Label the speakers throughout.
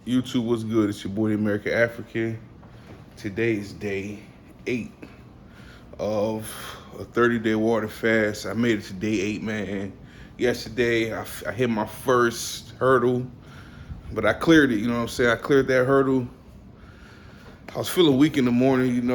Speaker 1: YouTube, what's good? It's your boy, the American African. Today is day 8 of a 30-day water fast. I made it to day 8, man. Yesterday, I hit my first hurdle, but I cleared it, you know what I'm saying? I cleared that hurdle. I was feeling weak in the morning,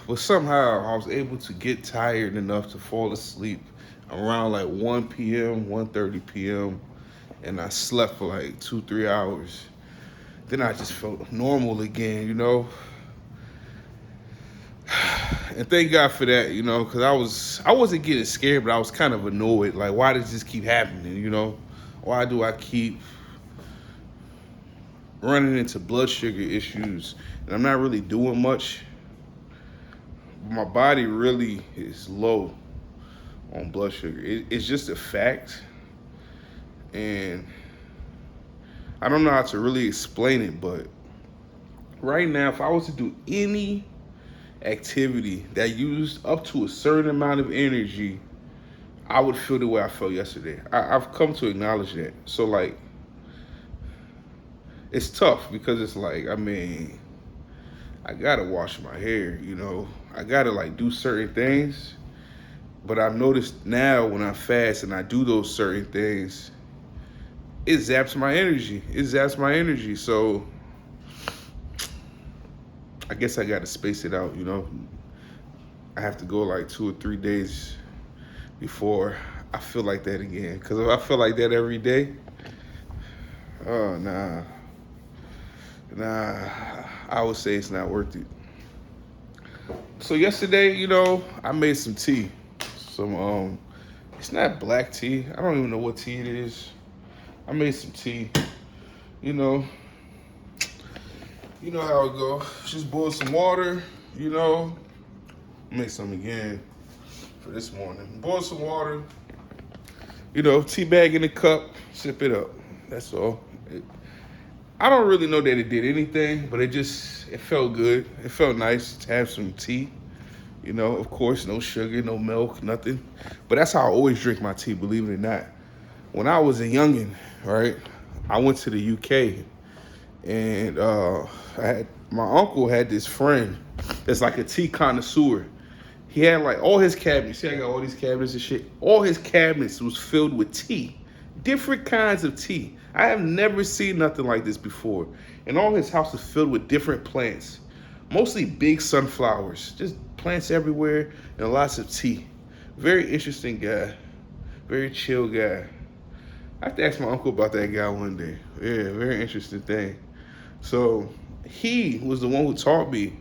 Speaker 1: but somehow I was able to get tired enough to fall asleep around like 1 p.m., 1:30 p.m., and I slept for like 2, 3 hours. Then I just felt normal again. And thank God for that, because I wasn't getting scared, but I was kind of annoyed. Like, why does this keep happening? Why do I keep running into blood sugar issues? And I'm not really doing much. My body really is low on blood sugar. It's just a fact. And I don't know how to really explain it, but right now, if I was to do any activity that used up to a certain amount of energy, I would feel the way I felt yesterday. I've come to acknowledge that. So, like, it's tough because it's like, I gotta wash my hair, I gotta, like, do certain things. But I've noticed now when I fast and I do those certain things, it zaps my energy. So I guess I gotta space it out, I have to go like 2 or 3 days before I feel like that again. Because if I feel like that every day, oh, nah, I would say it's not worth it. So yesterday, I made some tea. It's not black tea. I don't even know what tea it is. I made some tea. You know how it go. Just boil some water, Make some again for this morning. Boil some water, tea bag in the cup, sip it up. That's all. I don't really know that it did anything, but it felt good. It felt nice to have some tea. Of course, no sugar, no milk, nothing. But that's how I always drink my tea, believe it or not. When I was a youngin', right, I went to the UK, and my uncle had this friend that's like a tea connoisseur. He had like all his cabinets. See, I got all these cabinets and shit. All his cabinets was filled with tea, different kinds of tea. I have never seen nothing like this before. And all his house is filled with different plants, mostly big sunflowers, just plants everywhere and lots of tea. Very interesting guy, very chill guy. I have to ask my uncle about that guy one day. Yeah, very interesting thing. So he was the one who taught me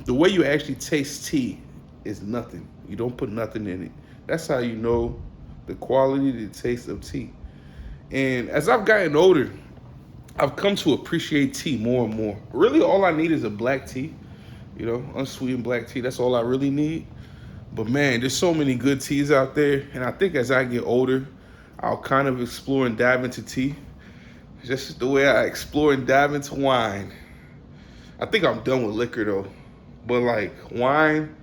Speaker 1: the way you actually taste tea is nothing. You don't put nothing in it. That's how you know the quality, the taste of tea. And as I've gotten older, I've come to appreciate tea more and more. Really, all I need is a black tea, unsweetened black tea. That's all I really need. But man, there's so many good teas out there. And I think as I get older, I'll kind of explore and dive into tea. Just the way I explore and dive into wine. I think I'm done with liquor though. But like wine,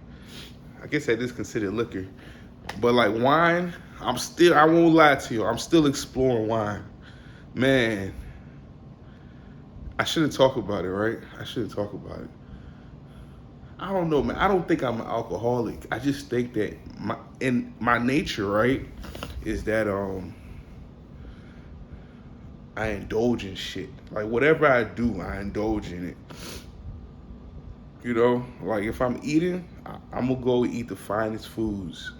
Speaker 1: I guess that is considered liquor. But like wine, I won't lie to you, I'm still exploring wine. Man, I shouldn't talk about it, right? I shouldn't talk about it. I don't know, man. I don't think I'm an alcoholic. I just think that my nature, right, is that I indulge in shit. Like whatever I do, I indulge in it. Like if I'm eating, I'm gonna go eat the finest foods.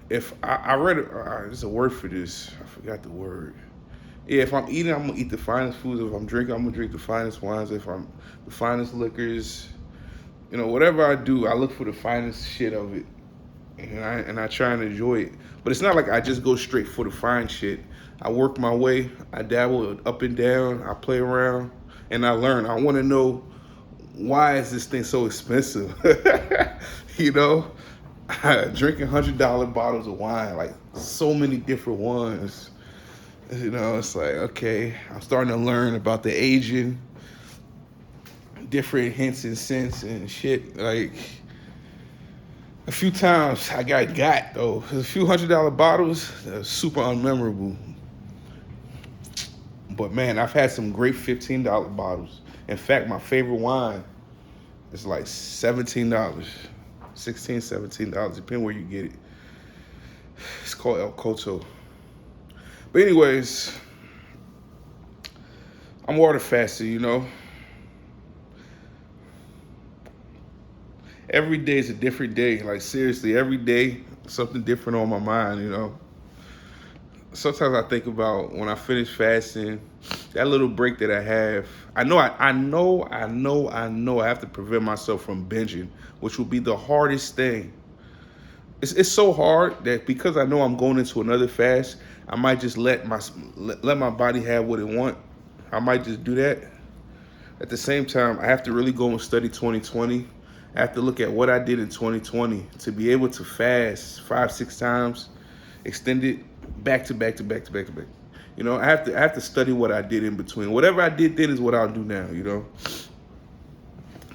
Speaker 1: If I read it, there's a word for this. I forgot the word. Yeah, if I'm eating, I'm gonna eat the finest foods. If I'm drinking, I'm gonna drink the finest wines. If I'm the finest liquors, whatever I do, I look for the finest shit of it, and I try and enjoy it. But it's not like I just go straight for the fine shit. I work my way. I dabble up and down. I play around, and I learn. I want to know, why is this thing so expensive? Drinking $100 bottles of wine, like so many different ones. It's like, okay, I'm starting to learn about the aging, different hints and scents and shit. Like, a few times I got though. A few $100 bottles, super unmemorable. But man, I've had some great $15 bottles. In fact, my favorite wine is like $17, $16, $17, depending where you get it. It's called El Coto. But anyways, I'm water fasting, you know. Every day is a different day. Like seriously, every day something different on my mind, you know. Sometimes I think about when I finish fasting, that little break that I have. I know I have to prevent myself from binging, which will be the hardest thing. It's so hard that because I know I'm going into another fast, I might just let my body have what it want. I might just do that. At the same time, I have to really go and study 2020. I have to look at what I did in 2020 to be able to fast 5-6 times, extended back to back to back to back to back. You know, I have to study what I did in between. Whatever I did then is what I'll do now, you know.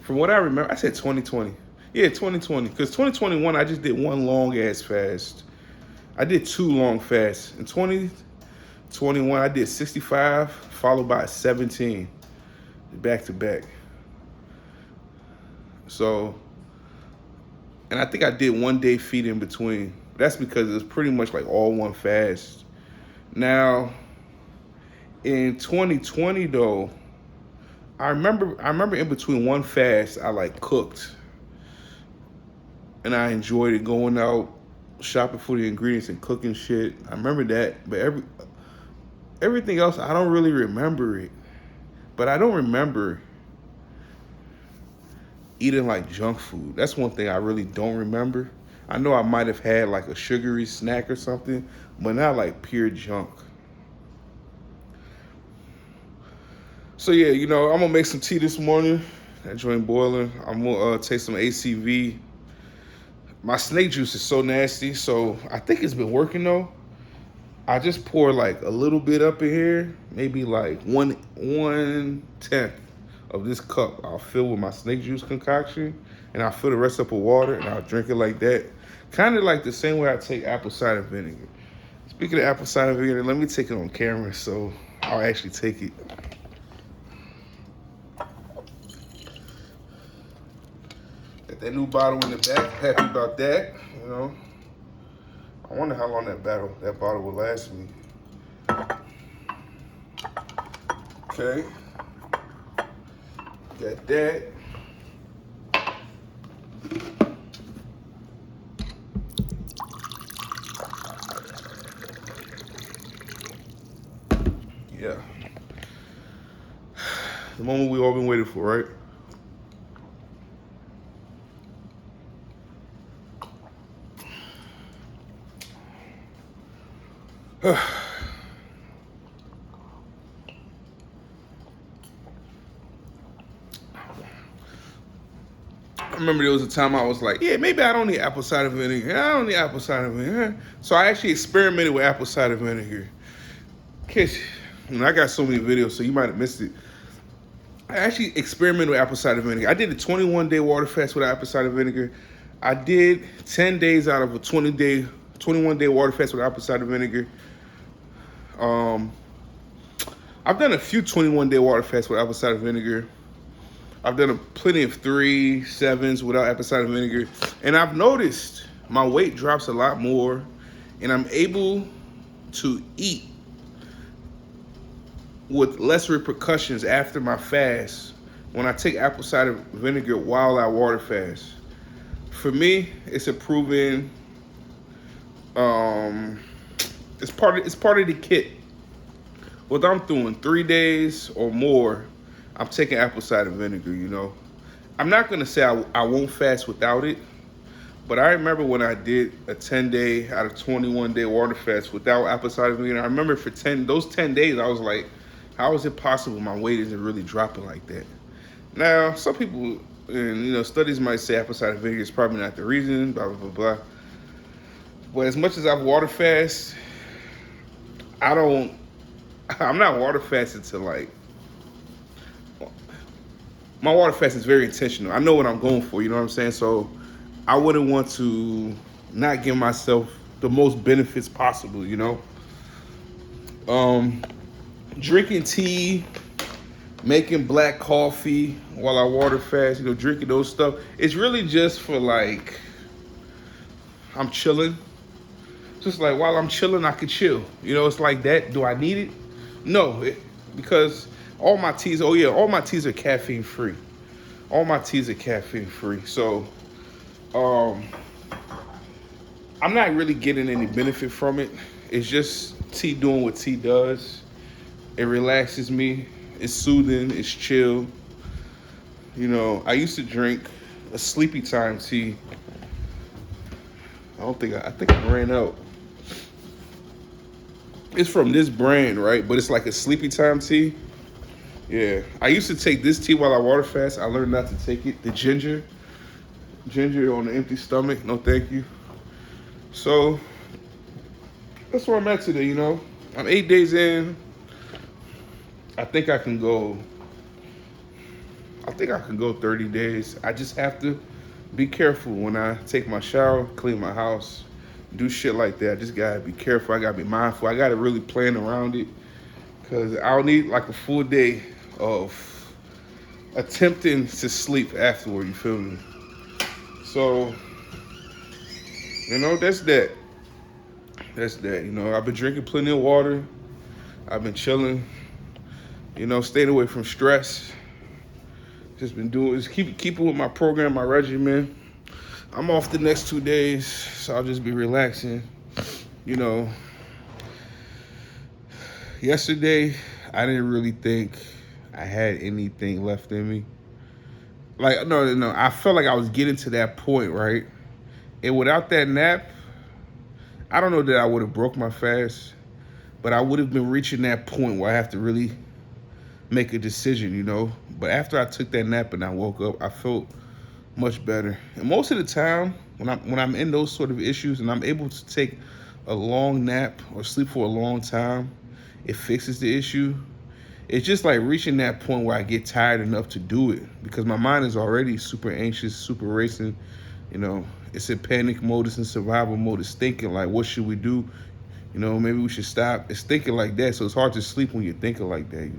Speaker 1: From what I remember, I said 2020. Yeah, 2020. Because 2021, I just did one long ass fast. I did 2 long fasts. In 2021, I did 65, followed by 17, back to back. So, and I think I did 1 day feed in between. That's because it was pretty much like all one fast. Now, in 2020 though, I remember in between one fast, I like cooked. And I enjoyed it, going out, shopping for the ingredients and cooking shit. I remember that, but everything else, I don't really remember it. But I don't remember eating like junk food. That's one thing I really don't remember. I know I might have had like a sugary snack or something, but not like pure junk. So yeah, you know, I'm gonna make some tea this morning. That joint boiling. I'm gonna take some ACV. My snake juice is so nasty, so I think it's been working though. I just pour like a little bit up in here, maybe like 1/10 of this cup. I'll fill with my snake juice concoction, and I'll fill the rest up with water, and I'll drink it like that. Kind of like the same way I take apple cider vinegar. Speaking of apple cider vinegar, let me take it on camera so I'll actually take it. Got that new bottle in the back. Happy about that, you know. I wonder how long that bottle will last me. Okay. Got that. Yeah. The moment we all been waiting for, right? I remember there was a time I was like, yeah, maybe I don't need apple cider vinegar. I don't need apple cider vinegar. So I actually experimented with apple cider vinegar. I got so many videos, so you might have missed it. I actually experimented with apple cider vinegar. I did a 21-day water fast with apple cider vinegar. I did 10 days out of a 21-day water fast with apple cider vinegar. I've done a few 21-day water fasts with apple cider vinegar. I've done plenty of 3, 7s without apple cider vinegar. And I've noticed my weight drops a lot more, and I'm able to eat with less repercussions after my fast when I take apple cider vinegar while I water fast. For me, it's a proven, it's part of the kit. Whether I'm doing 3 days or more, I'm taking apple cider vinegar, you know. I'm not gonna say I won't fast without it, but I remember when I did a 10-day out of 21-day water fast without apple cider vinegar. I remember for those 10 days, I was like, how is it possible my weight isn't really dropping like that? Now, some people, and you know, studies might say apple cider vinegar is probably not the reason, blah, blah, blah, blah. But as much as I've water fast, I'm not water fasting to like, my water fast is very intentional. I know what I'm going for, you know what I'm saying? So I wouldn't want to not give myself the most benefits possible, you know? drinking tea, making black coffee while I water fast, drinking those stuff. It's really just for like, I'm chilling. Just like while I'm chilling, I can chill. It's like that. Do I need it? No, because all my teas, all my teas are caffeine free. All my teas are caffeine free. So, I'm not really getting any benefit from it. It's just tea doing what tea does. It relaxes me. It's soothing. It's chill. I used to drink a sleepy time tea. I think I ran out. It's from this brand, right? But it's like a sleepy time tea. Yeah. I used to take this tea while I water fast. I learned not to take it. The ginger. Ginger on an empty stomach. No, thank you. So, that's where I'm at today, I'm 8 days in. I think I can go 30 days. I just have to be careful when I take my shower, clean my house, do shit like that. I just gotta be careful. I gotta be mindful. I gotta really plan around it, because I'll need like a full day of attempting to sleep afterward, you feel me? So, that's that. That's that. I've been drinking plenty of water. I've been chilling, staying away from stress. Just been keeping with my program, my regimen. I'm off the next 2 days, so I'll just be relaxing. Yesterday, I didn't really think I had anything left in me. Like, no. I felt like I was getting to that point, right? And without that nap, I don't know that I would have broke my fast, but I would have been reaching that point where I have to really make a decision, But after I took that nap and I woke up, I felt much better. And most of the time, when I'm in those sort of issues and I'm able to take a long nap or sleep for a long time, it fixes the issue. It's just like reaching that point where I get tired enough to do it, because my mind is already super anxious, super racing. It's in panic mode, it's in survival mode. It's thinking like, what should we do? Maybe we should stop. It's thinking like that, so it's hard to sleep when you're thinking like that,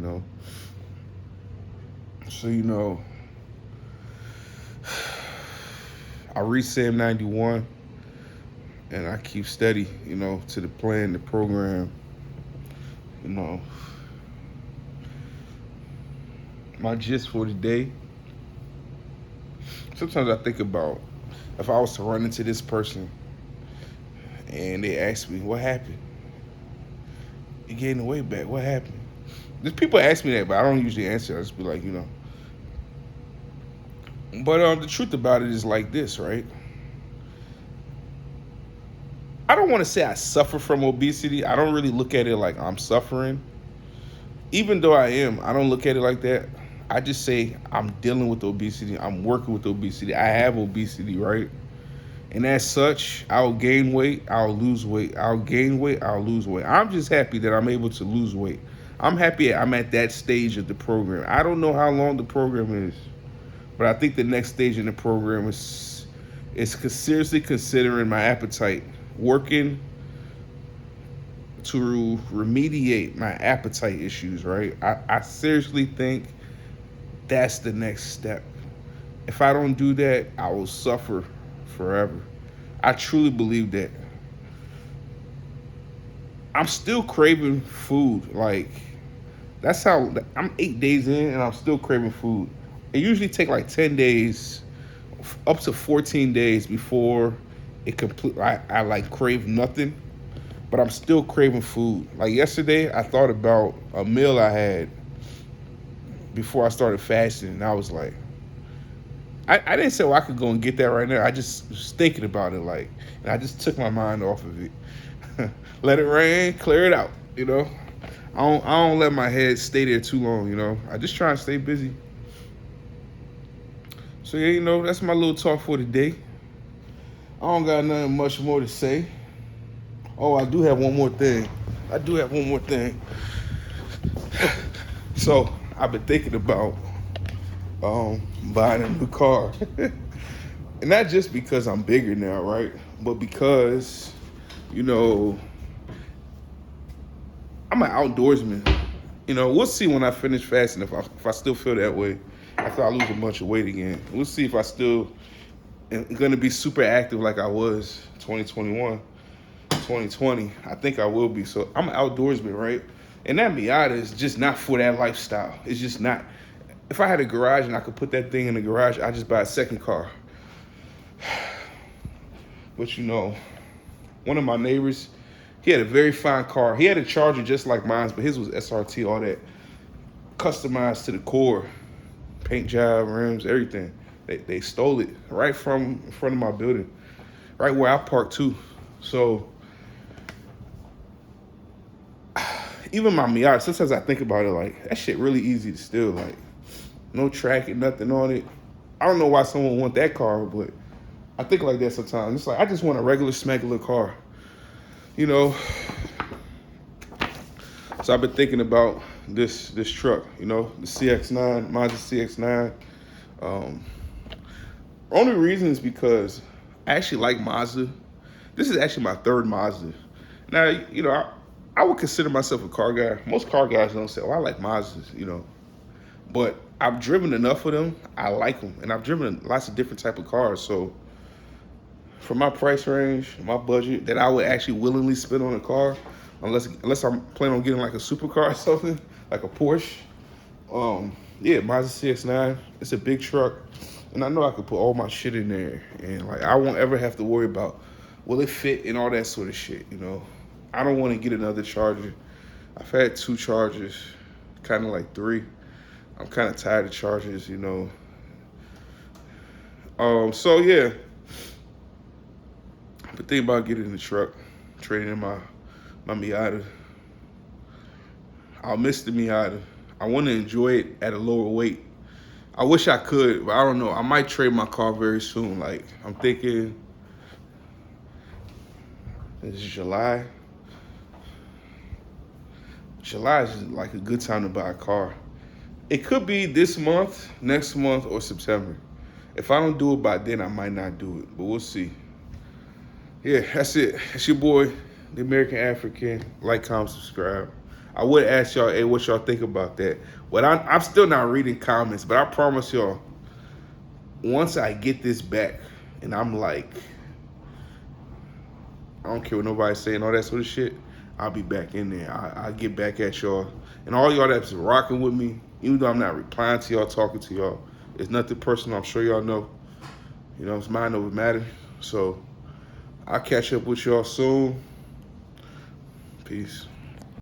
Speaker 1: So, I read Sam 91, and I keep steady, to the plan, the program, My gist for the day, sometimes I think about if I was to run into this person and they ask me, what happened? You gained the weight back, what happened? There's people ask me that, but I don't usually answer. I just be like, But the truth about it is like this, right? I don't want to say I suffer from obesity. I don't really look at it like I'm suffering. Even though I am, I don't look at it like that. I just say I'm dealing with obesity. I'm working with obesity. I have obesity, right? And as such, I'll gain weight, I'll lose weight. I'll gain weight, I'll lose weight. I'm just happy that I'm able to lose weight. I'm happy I'm at that stage of the program. I don't know how long the program is, but I think the next stage in the program is seriously considering my appetite, working to remediate my appetite issues, right? I seriously think that's the next step. If I don't do that, I will suffer forever. I truly believe that. I'm still craving food. Like, that's how I'm 8 days in and I'm still craving food. It usually take like 10 days, up to 14 days before I like crave nothing, but I'm still craving food. Like yesterday, I thought about a meal I had before I started fasting, and I was like, I didn't say, well, I could go and get that right now. I just was thinking about it, like, and I just took my mind off of it. Let it rain, clear it out, I don't let my head stay there too long, I just try and stay busy. So yeah, that's my little talk for today. I don't got nothing much more to say. Oh, I do have one more thing. So I've been thinking about buying a new car. And not just because I'm bigger now, right? But because, I'm an outdoorsman. You know, we'll see when I finish fasting if I still feel that way after I lose a bunch of weight again. We'll see if I still am gonna be super active like I was 2021, 2020. I think I will be. So I'm an outdoorsman, right? And that Miata is just not for that lifestyle. It's just not. If I had a garage and I could put that thing in the garage, I'd just buy a second car. But you know, one of my neighbors, he had a very fine car. He had a Charger just like mine, but his was SRT, all that customized to the core, paint job, rims, everything. They stole it right from in front of my building, right where I parked too. So even my Miata, sometimes I think about it like that shit really easy to steal. Like no tracking, nothing on it. I don't know why someone want that car, but I think like that sometimes. It's like I just want a regular smagular car, you know. So I've been thinking about this truck, you know, the CX-9, Mazda CX-9. Only reason is because I actually like Mazda. This is actually my third Mazda. Now, you know, I would consider myself a car guy. Most car guys don't say, oh, I like Mazdas, you know. But I've driven enough of them. I like them. And I've driven lots of different type of cars. So for my price range, my budget, that I would actually willingly spend on a car, unless I'm planning on getting like a supercar or something, like a Porsche. Yeah, Mazda CX-9. It's a big truck, and I know I could put all my shit in there, and like I won't ever have to worry about will it fit and all that sort of shit. You know, I don't want to get another Charger. I've had 2 Chargers, kind of like 3. I'm kind of tired of Chargers, you know. So yeah, but think about getting in the truck, trading in my Miata. I'll miss the Miata. I want to enjoy it at a lower weight. I wish I could, but I don't know. I might trade my car very soon. Like, I'm thinking, it's July. July is like a good time to buy a car. It could be this month, next month, or September. If I don't do it by then, I might not do it, but we'll see. Yeah, that's it. It's your boy, the American African. Like, comment, subscribe. I would ask y'all, hey, what y'all think about that? But I'm still not reading comments, but I promise y'all, once I get this back, and I'm like, I don't care what nobody's saying, all that sort of shit, I'll be back in there. I'll get back at y'all. And all y'all that's rocking with me, even though I'm not replying to y'all, talking to y'all, it's nothing personal. I'm sure y'all know. You know, it's mind over matter. So I'll catch up with y'all soon. Peace.